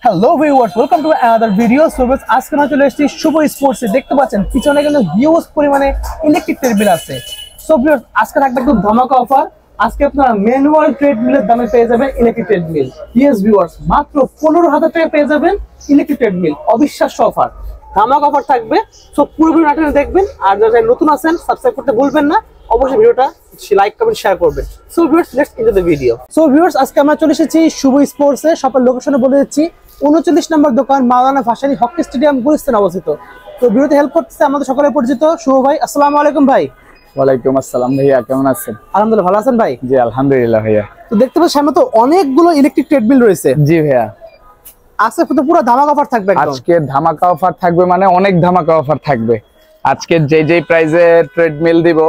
Hello viewers, welcome to another video. So আজকে আমরা চলে এসেছি শুভ স্পোর্টস এ। দেখতে পাচ্ছেন পিছনে কিন্তু হিউজ পরিমাণে ইলেকট্রিক ট্রেডমিল আছে। সো ভিউয়ার্স, আজকে থাকবে একদম ধামাকা অফার। আজকে আপনারা ম্যানুয়াল ট্রেডমিলের দামে পেয়ে যাবেন ইলেকট্রিক ট্রেডমিল। ইয়েস ভিউয়ার্স, মাত্র 15,000 টাকায় পেয়ে যাবেন ইলেকট্রিক ট্রেডমিল। অবিশ্বাস্য অফার, ধামাকা অফার থাকবে। সো পুরো ভিডিও নাটক দেখবেন, আর যারা নতুন আছেন সাবস্ক্রাইব করতে ভুলবেন না। অবশ্যই ভিডিওটা লাইক কমেন্ট শেয়ার করবেন। So viewers, let's enjoy the video. So viewers, আজকে আমরা চলে এসেছি শুভ স্পোর্টস এ। শপের লোকেশনে বলে দিচ্ছি, 39 নম্বর দোকান, মাওলানা ভাসানী হকি স্টেডিয়াম, গুলিস্তানে অবস্থিত। তো ভিডিওতে হেল্প করতেছে আমাদের সকলের পরিচিত শুভ ভাই। আসসালামু আলাইকুম ভাই। ওয়ালাইকুম আসসালাম ভাইয়া, কেমন আছেন? আলহামদুলিল্লাহ, ভালো আছেন ভাই? জি আলহামদুলিল্লাহ ভাইয়া। তো দেখতে পাচ্ছি সামনে তো অনেকগুলো ইলেকট্রিক ট্রেডমিল রয়েছে। জি ভাইয়া, আজকে তো পুরো ধামাকা অফার থাকবে। আজকে ধামাকা অফার থাকবে, মানে অনেক ধামাকা অফার থাকবে। আজকে যে প্রাইজে ট্রেডমিল দিব,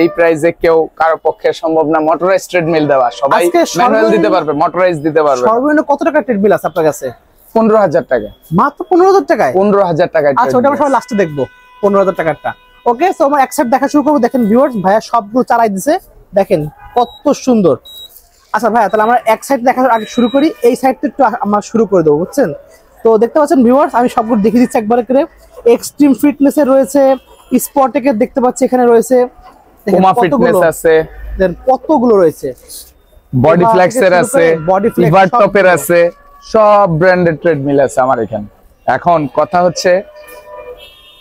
এই প্রাইজে কেউ কারো পক্ষে সম্ভব না মোটরাইজ ট্রেডমিল দেওয়া। সবাই ম্যানুয়াল দিতে পারবে, মোটরাইজ দিতে পারবে। সর্বনিম্ন কত টাকা ট্রেডমিল আছে আপনার কাছে? 15,000 টাকা। মাত্র 15,000 টাকায়? 15,000 টাকা। আচ্ছা, ওটা আমরা সবাই লাস্টে দেখবো 15,000 টাকাটা। ওকে, সো আমরা এক সাইড দেখা শুরু করবো। দেখেন ভিউয়ার্স, ভাইয়া সবগুলো চালাই দিছে, দেখেন কত সুন্দর। আচ্ছা ভাইয়া, তাহলে আমরা এক সাইড দেখার আগে শুরু করি। এই সাইডটা একটু আমরা শুরু করে দেবো, বুঝছেন? তো দেখতে পাচ্ছেন ভিউয়ার্স, আমি সবগুলো দেখিয়ে দিচ্ছি একবার করে। এক্সট্রিম ফিটনেস এর রয়েছে, স্পটেকের দেখতে পাচ্ছি এখানে রয়েছে, পুমা ফিটনেস আছে, দেন কতগুলো রয়েছে, বডি ফ্লেক্সের আছে, ইভার টপের আছে, সব ব্র্যান্ডেড ট্রেডমিল আছে আমার এখানে। এখন কথা হচ্ছে,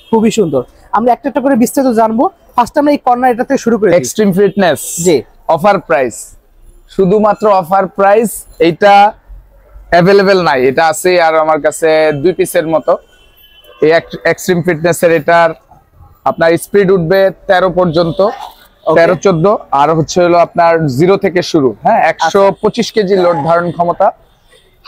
খুবই সুন্দর। আমরা একটা একটা করে বিস্তারিত জানবো। ফার্স্ট আমরা এই কর্নার এটা থেকে শুরু করি। এক্সট্রিম ফিটনেস, জি, অফার প্রাইস, শুধুমাত্র অফার প্রাইস। এইটা অ্যাভেলেবেল নাই, এটা আছে আর আমার কাছে 2 পিসের মতো। এই এক্সট্রিম ফিটনেসের এটার আপনার স্পিড উঠবে 13 পর্যন্ত, 13-14। আর হচ্ছে হলো আপনার 0 থেকে শুরু। হ্যাঁ, 125 কেজি লোড ধারণ ক্ষমতা,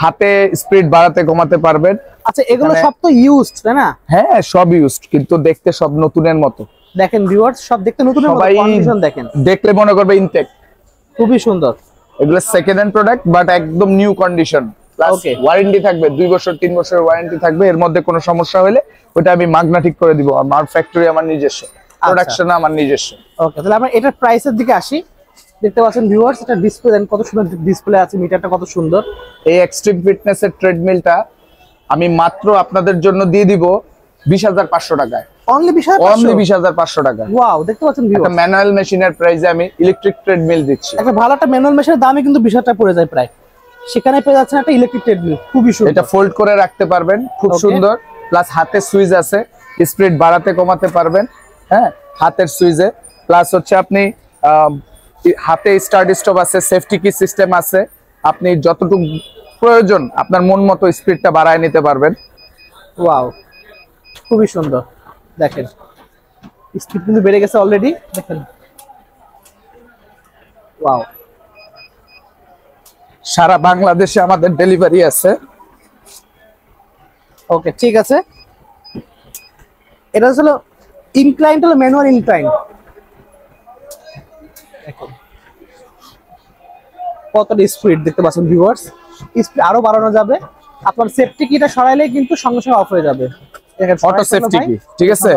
হাতে স্পিড বাড়াতে কমাতে পারবেন। আচ্ছা, এগুলো সব তো ইউজড, তাই না? হ্যাঁ, সব ইউজড, কিন্তু দেখতে সব নতুনের মতো। দেখেন ভিউয়ার্স, সব দেখতে নতুনের মতো। কন্ডিশন দেখেন, দেখলে মনে করবে ইনটেক। খুবই সুন্দর। এগুলো সেকেন্ড হ্যান্ড প্রোডাক্ট, বাট একদম নিউ কন্ডিশন। ওকে, ওয়ারেন্টি থাকবে 2 বছর 3 বছরের ওয়ারেন্টি থাকবে। এর মধ্যে কোনো সমস্যা হলে ওটা আমি মাগনা ঠিক করে দিব। আমার ফ্যাক্টরি আমার নিজস্ব, প্রোডাকশন আমার নিজস্ব। ওকে, তাহলে আমরা এটার প্রাইসের দিকে আসি। দেখতে পাচ্ছেন ভিউয়ার্স, এটা ডিসপ্লে দেন, কত সুন্দর ডিসপ্লে আছে, মিটারটা কত সুন্দর। এই এক্সট্রিম ফিটনেস এর ট্রেডমিলটা আমি মাত্র আপনাদের জন্য দিয়ে দিব 20,500 টাকায়। অনলি 20,500 টাকা। ওয়াও, দেখতে পাচ্ছেন ভিউয়ার্স, একটা ম্যানুয়াল মেশিনের প্রাইসে আমি ইলেকট্রিক ট্রেডমিল দিচ্ছি। একটা ভালো একটা ম্যানুয়াল মেশিনের দামই কিন্তু 20,000 টাকা পড়ে যায় প্রায়। সেখানে পেয়ে যাচ্ছেন একটা ইলেকট্রিক ট্রেডমিল, খুবই সুন্দর। এটা ফোল্ড করে রাখতে পারবেন, খুব সুন্দর। প্লাস হাতে সুইচ আছে, স্পিড বাড়াতে কমাতে পারবেন। হ্যাঁ, হাতের সুইচে। প্লাস হচ্ছে আপনি হাতে স্টার্ট স্টপ আছে, সেফটি কি সিস্টেম আছে। আপনি যতটুকু প্রয়োজন আপনার মন মতো স্পিডটা বাড়ায় নিতে পারবেন। ওয়াও, খুবই সুন্দর। দেখেন স্পিড কিন্তু বেড়ে গেছে অলরেডি, দেখেন। ওয়াও, সারা বাংলাদেশে আমাদের ডেলিভারি আছে। ওকে, ঠিক আছে। এটা হলো ইনক্লাইন্ড, হলো ম্যানুয়াল ইনক্লাইন্ড। কতটা স্পিড দেখতে পাচ্ছেন ভিউয়ার্স, স্পিড আরো বাড়ানো যাবে। আপনার সেফটি কিটা সরাইলে কিন্তু সঙ্গে সঙ্গে অফ হয়ে যাবে। অটো সেফটি কি, ঠিক আছে?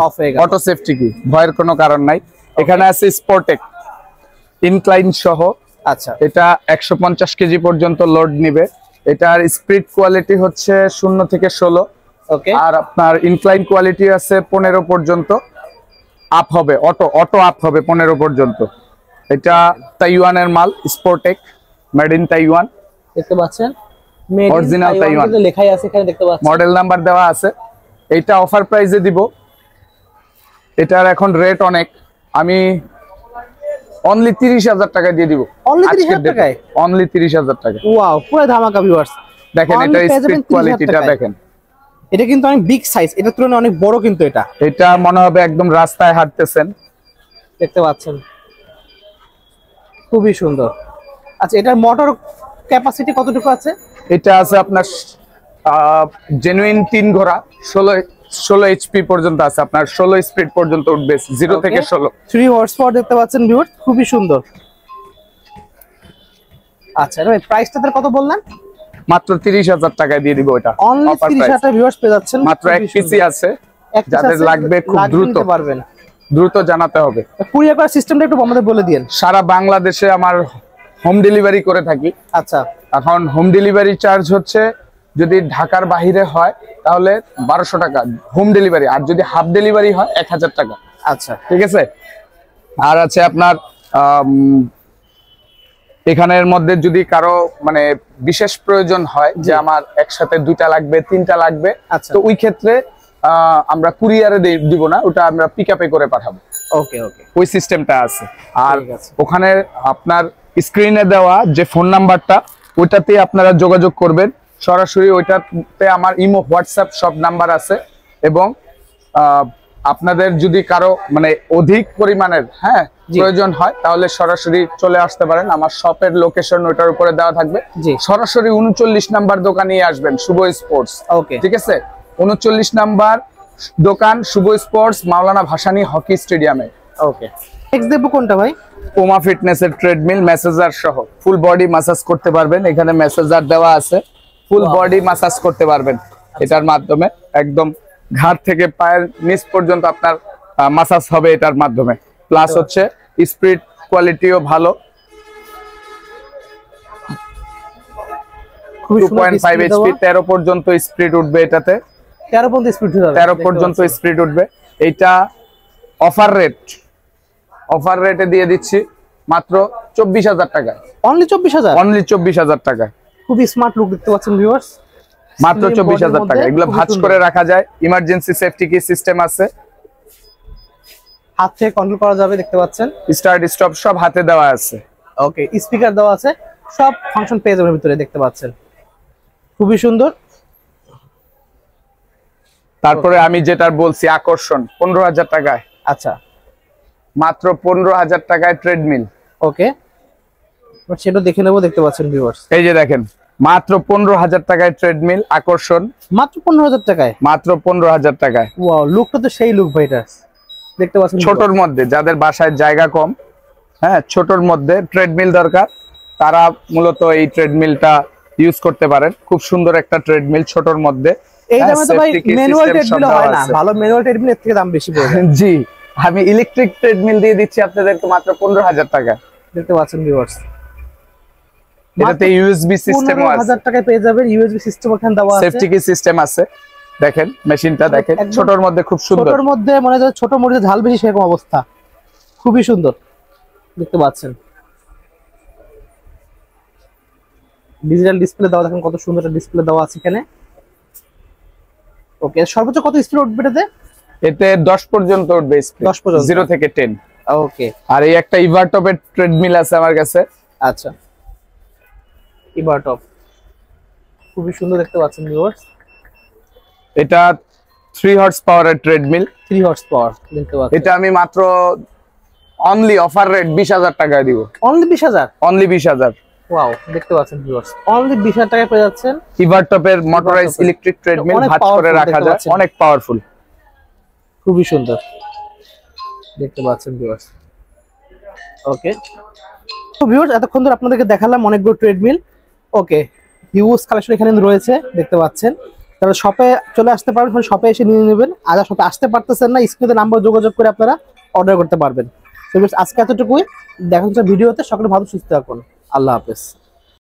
অটো সেফটি কি, ভয়ের কোনো কারণ নাই। এখানে আছে স্পোর্টেক ইনক্লাইন সহ। আচ্ছা, এটা 150 কেজি পর্যন্ত লোড নিবে। এটার স্পিড কোয়ালিটি হচ্ছে 0 থেকে 16। ওকে, আর আপনার ইনক্লাইন কোয়ালিটি আছে 15 পর্যন্ত আপ হবে। অটো আপ হবে 15 পর্যন্ত। এটা তাইওয়ানের মাল, স্পোর্টেক, মেড ইন তাইওয়ান। দেখতে পাচ্ছেন অরিজিনাল তাইওয়ান লেখাই আছে এখানে, দেখতে পাচ্ছেন মডেল নাম্বার দেওয়া আছে। এটা অফার প্রাইসে দিব। এটার এখন রেট অনেক, আমি অনলি 30,000 টাকা দিয়ে দিব। অনলি 30,000 টাকায়? অনলি 30,000 টাকা। ওয়াও, পুরো ধামাকা ভিউয়ার্স। দেখেন এটা স্পিড কোয়ালিটিটা দেখেন। এটা কিন্তু অনেক বিগ সাইজ, এটার তুলনায় অনেক বড় কিন্তু এটা। এটা মনে হবে একদম রাস্তায় হাঁটতেছেন। দেখতে পাচ্ছেন, খুবই সুন্দর। আচ্ছা, এটার মোটর ক্যাপাসিটি কতটুকু আছে? এটা আছে আপনার জেনুইন 3 ঘোড়া, 16 এইচপি পর্যন্ত আছে। আপনার 16 স্পিড পর্যন্ত উঠবে, 0 থেকে 16। 3 হর্স পাওয়ার দেখতে পাচ্ছেন ভিউয়ার্স, খুবই সুন্দর। আচ্ছা, ভাই প্রাইসটা কত বললেন? মাত্র 30,000 টাকায় দিয়ে দিব। এটা অনলি 30,000 টাকা ভিউয়ার্স পেয়ে যাচ্ছেন। মাত্র এক পিসি আছে, যাদের লাগবে খুব দ্রুত পারবেন, দ্রুত জানাতে হবে। কুরিয়ার করার সিস্টেমটা একটু আমাদের বলে দিন। সারা বাংলাদেশে আমার হোম ডেলিভারি করে থাকি। আচ্ছা, এখন হোম ডেলিভারি চার্জ হচ্ছে যদি ঢাকার বাহিরে হয় তাহলে 1200 টাকা হোম ডেলিভারি, আর যদি হাফ ডেলিভারি হয় 1000 টাকা। আচ্ছা, ঠিক আছে। আর আছে আপনার এখানের মধ্যে যদি কারো মানে বিশেষ প্রয়োজন হয় যে আমার একসাথে 2টা লাগবে 3টা লাগবে, আচ্ছা। তো ওই ক্ষেত্রে আমরা কুরিয়ারে দিব না, ওটা আমরা পিকআপে করে পাঠাবো। ওকে ওকে, ওই সিস্টেমটা আছে। আর ঠিক আছে। ওখানে আপনার স্ক্রিনে দেওয়া যে ফোন নাম্বারটা, ওইটাতে আপনারা যোগাযোগ করবেন সরাসরি। ওইটাতে আমার ইমো, হোয়াটসঅ্যাপ সব নাম্বার আছে। এবং আপনাদের যদি কারো মানে অধিক পরিমাণের প্রয়োজন হয় তাহলে সরাসরি চলে আসতে পারেন। আমার শপের লোকেশন ওটার উপরে দেওয়া থাকবে। সরাসরি 39 নাম্বার দোকানে আসবেন, শুভ স্পোর্টস। ওকে, ঠিক আছে, 39 নাম্বার দোকান শুভ স্পোর্টস, মাওলানা ভাসানী হকি স্টেডিয়ামে। ওকে, নেক্সট দেখবো কোনটা ভাই? পোমা ফিটনেসের ট্রেডমিল, ম্যাসাজার সহ ফুল বডি ম্যাসাজ করতে পারবেন। এখানে ম্যাসাজার দেওয়া আছে, ফুল বডি ম্যাসাজ করতে পারবেন এটার মাধ্যমে। একদম ঘাড় থেকে পায়ের নিচ পর্যন্ত আপনার ম্যাসাজ হবে এটার মাধ্যমে। প্লাস হচ্ছে স্পিড কোয়ালিটিও ভালো, 2.5 HP, 13 পর্যন্ত স্পিড উঠবে এটাতে। 13 পর্যন্ত স্পিড উঠবে। এইটা অফার রেটে দিয়ে দিচ্ছি মাত্র 24,000 টাকা। অনলি 24,000? অনলি 24,000 টাকা। খুবই স্মার্ট লুক দেখতে পাচ্ছেন ভিউয়ার্স, মাত্র 24,000 টাকা। এগুলো ভাঁজ করে রাখা যায়, ইমার্জেন্সি সেফটি কি সিস্টেম আছে, হাত থেকে কন্ট্রোল করা যাবে দেখতে পাচ্ছেন। স্টার্ট স্টপ সব হাতে দেওয়া আছে। ওকে, স্পিকার দেওয়া আছে, সব ফাংশন পেয়ে যাবেন ভিতরে দেখতে পাচ্ছেন। খুবই সুন্দর। তারপরে আমি যেটা বলছি আকর্ষণ, 15,000 টাকায়। আচ্ছা, মাত্র 15,000 টাকায় ট্রেডমিল। ওকে, সেটা দেখে নেবো দেখতে পাচ্ছেন ভিউয়ার্স। এই যে দেখেন, মাত্র 15,000 টাকায় ট্রেডমিল আকর্ষণ। মাত্র 15,000 টাকায়? মাত্র 15,000 টাকায়। ওয়াও, লুকটা তো সেই লুক ভাই, এটা দেখতে পাচ্ছেন। ছোটর মধ্যে যাদের বাসায় জায়গা কম, ছোটর মধ্যে ট্রেডমিল দরকার, তারা মূলত এই ট্রেডমিলটা ইউজ করতে পারেন। খুব সুন্দর একটা ট্রেডমিল ছোটর মধ্যে। এই দামে তো ভাই ম্যানুয়াল ট্রেডমিল হয় না, ভালো ম্যানুয়াল ট্রেডমিল এর থেকে দাম বেশি পড়বে। জি, আমি ইলেকট্রিক ট্রেডমিল দিয়ে দিচ্ছি আপনাদেরকে মাত্র 15,000 টাকা। দেখতে পাচ্ছেন ভিউয়ার্স, এটাতে ইউএসবি সিস্টেমও আছে। 15,000 টাকায় পেয়ে যাবেন ইউএসবি সিস্টেম, ওখানে দেওয়া আছে, সেফটি কি সিস্টেম আছে। দেখেন মেশিনটা দেখেন, ছোটর মধ্যে খুব সুন্দর। ছোটর মধ্যে মনে হয় ছোট মরিচে ঝাল বেশি সেরকম অবস্থা। খুবই সুন্দর দেখতে পাচ্ছেন। ডিজিটাল ডিসপ্লে দেওয়া, দেখেন কত সুন্দর একটা ডিসপ্লে দেওয়া আছে এখানে। ওকে, সর্বোচ্চ কত স্পিড উঠবে এটাতে? এতে 10 পর্যন্ত উঠবে স্পিড, 10 পর্যন্ত, 0 থেকে 10। ওকে, আর এই একটা ইভারটপের ট্রেডমিল আছে আমার কাছে। আচ্ছা, ইভারটপ খুবই সুন্দর দেখতে পাচ্ছেন ভিউয়ার্স। এটা 3 হর্স পাওয়ারের ট্রেডমিল। 3 হর্স পাওয়ার দেখতে পাচ্ছেন। এটা আমি মাত্র অনলি অফার রেট 20,000 টাকায় দিব। অনলি 20,000? অনলি 20,000। ওয়াও, দেখতে পাচ্ছেন ভিউয়ার্স, অনলি 20,000 টাকায় পেয়ে যাচ্ছেন ইভারটপের মোটরাইজ ইলেকট্রিক ট্রেডমিল। ভাঁজ করে রাখা যায়, অনেক পাওয়ারফুল, খুবই সুন্দর দেখতে পাচ্ছেন ভিউয়ার্স। ওকে, তো ভিউয়ার্স এতক্ষণ ধরে আপনাদেরকে দেখালাম অনেকগুলো ট্রেডমিল। ওকে, হিউজ কালেকশন এখানে রয়েছে দেখতে পাচ্ছেন। তাহলে শপে চলে আসতে পারবেন, শপে এসে নিয়ে নেবেন। আর শপে আসতে পারতেছেন না, স্ক্রিনে নাম্বার যোগাযোগ করে আপনারা অর্ডার করতে পারবেন। তো আজকে এতটুকুই, দেখা হচ্ছে ভিডিওতে। সকলে ভালো সুস্থ থাকুন, আল্লাহ হাফেজ।